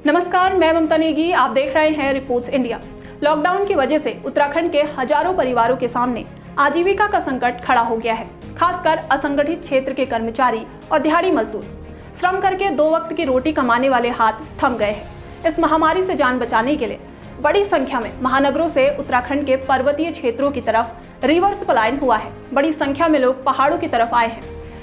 नमस्कार, मैं ममता नेगी। आप देख रहे हैं रिपोर्ट्स इंडिया। लॉकडाउन की वजह से उत्तराखंड के हजारों परिवारों के सामने आजीविका का संकट खड़ा हो गया है। खासकर असंगठित क्षेत्र के कर्मचारी और दिहाड़ी मजदूर श्रम करके 2 वक्त की रोटी कमाने वाले हाथ थम गए हैं। इस महामारी से जान बचाने के लिए बड़ी संख्या में महानगरों से उत्तराखंड के पर्वतीय क्षेत्रों की तरफ रिवर्स पलायन हुआ है। बड़ी संख्या में लोग पहाड़ों की तरफ आए हैं।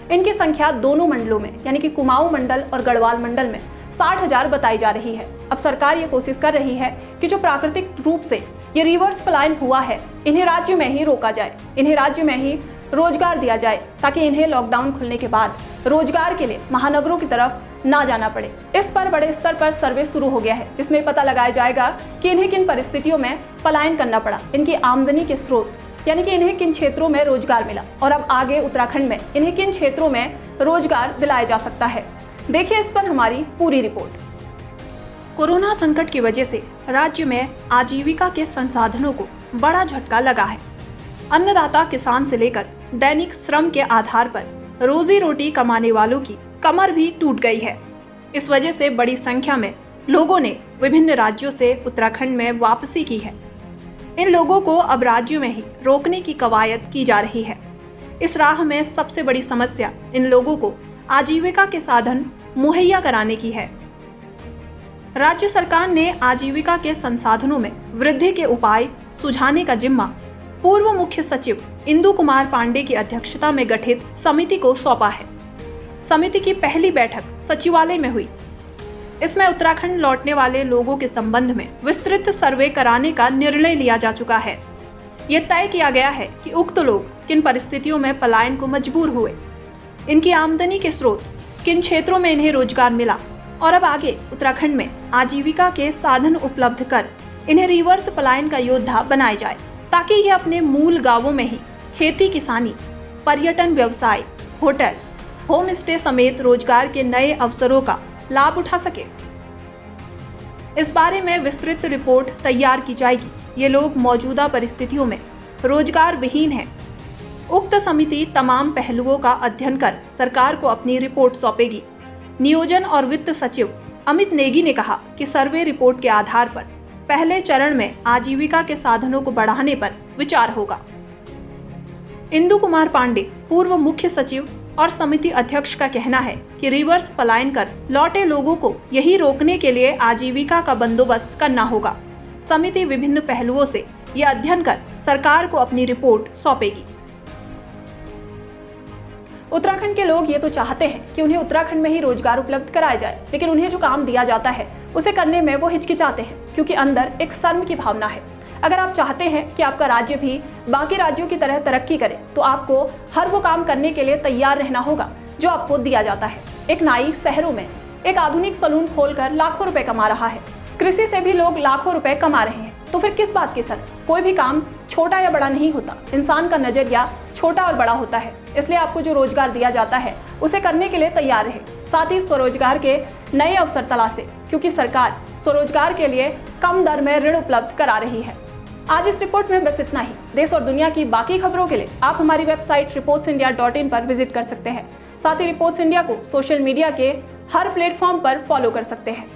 इनकी संख्या दोनों मंडलों में यानी कि कुमाऊं मंडल और गढ़वाल मंडल में 60,000 बताई जा रही है। अब सरकार ये कोशिश कर रही है कि जो प्राकृतिक रूप से ये रिवर्स पलायन हुआ है, इन्हें राज्य में ही रोका जाए, इन्हें राज्य में ही रोजगार दिया जाए, ताकि इन्हें लॉकडाउन खुलने के बाद रोजगार के लिए महानगरों की तरफ ना जाना पड़े। इस पर बड़े स्तर पर सर्वे शुरू हो गया है, जिसमें पता लगाया जाएगा कि इन्हें किन परिस्थितियों में पलायन करना पड़ा, इनकी आमदनी के स्रोत यानी कि इन्हें किन क्षेत्रों में रोजगार मिला और अब आगे उत्तराखंड में इन्हें किन क्षेत्रों में रोजगार दिलाया जा सकता है। देखिए इस पर हमारी पूरी रिपोर्ट। कोरोना संकट की वजह से राज्य में आजीविका के संसाधनों को बड़ा झटका लगा है। अन्नदाता किसान से लेकर दैनिक श्रम के आधार पर रोजी रोटी कमाने वालों की कमर भी टूट गई है। इस वजह से बड़ी संख्या में लोगों ने विभिन्न राज्यों से उत्तराखंड में वापसी की है। इन लोगों को अब राज्य में ही रोकने की कवायद की जा रही है। इस राह में सबसे बड़ी समस्या इन लोगों को आजीविका के साधन मुहैया कराने की है। राज्य सरकार ने आजीविका के संसाधनों में वृद्धि के उपाय सुझाने का जिम्मा पूर्व मुख्य सचिव इंदु कुमार पांडे की अध्यक्षता में गठित समिति को सौंपा है। समिति की पहली बैठक सचिवालय में हुई। इसमें उत्तराखंड लौटने वाले लोगों के संबंध में विस्तृत सर्वे कराने का निर्णय लिया जा चुका है। यह तय किया गया है कि उक्त लोग किन परिस्थितियों में पलायन को मजबूर हुए, इनकी आमदनी के स्रोत, किन क्षेत्रों में इन्हें रोजगार मिला और अब आगे उत्तराखंड में आजीविका के साधन उपलब्ध कर इन्हें रिवर्स पलायन का योद्धा बनाया जाए, ताकि ये अपने मूल गांवों में ही खेती किसानी, पर्यटन व्यवसाय, होटल, होम स्टे समेत रोजगार के नए अवसरों का लाभ उठा सके। इस बारे में विस्तृत रिपोर्ट तैयार की जाएगी। ये लोग मौजूदा परिस्थितियों में रोजगार विहीन हैं। उक्त समिति तमाम पहलुओं का अध्ययन कर सरकार को अपनी रिपोर्ट सौंपेगी। नियोजन और वित्त सचिव अमित नेगी ने कहा कि सर्वे रिपोर्ट के आधार पर पहले चरण में आजीविका के साधनों को बढ़ाने पर विचार होगा। इंदु कुमार पांडे, पूर्व मुख्य सचिव और समिति अध्यक्ष का कहना है कि रिवर्स पलायन कर लौटे लोगों को यही रोकने के लिए आजीविका का बंदोबस्त करना होगा। समिति विभिन्न पहलुओं से यह अध्ययन कर सरकार को अपनी रिपोर्ट सौंपेगी। उत्तराखंड के लोग ये तो चाहते हैं कि उन्हें उत्तराखंड में ही रोजगार उपलब्ध कराया जाए, लेकिन उन्हें जो काम दिया जाता है उसे करने में वो हिचकिचाते हैं, क्योंकि अंदर एक शर्म की भावना है। अगर आप चाहते हैं कि आपका राज्य भी बाकी राज्यों की तरह तरक्की करे, तो आपको हर वो काम करने के लिए तैयार रहना होगा जो आपको दिया जाता है। एक नाई शहरों में एक आधुनिक सलून खोलकर लाखों रुपए कमा रहा है। कृषि से भी लोग लाखों रुपए कमा रहे हैं। तो फिर किस बात की शर्म? कोई भी काम छोटा या बड़ा नहीं होता, इंसान का नजरिया छोटा और बड़ा होता है। इसलिए आपको जो रोजगार दिया जाता है उसे करने के लिए तैयार रहे। साथ ही स्वरोजगार के नए अवसर तलाशे, क्योंकि सरकार स्वरोजगार के लिए कम दर में ऋण उपलब्ध करा रही है। आज इस रिपोर्ट में बस इतना ही। देश और दुनिया की बाकी खबरों के लिए आप हमारी वेबसाइट reportsindia.in पर विजिट कर सकते हैं। साथ ही रिपोर्ट्स इंडिया को सोशल मीडिया के हर प्लेटफॉर्म पर फॉलो कर सकते हैं।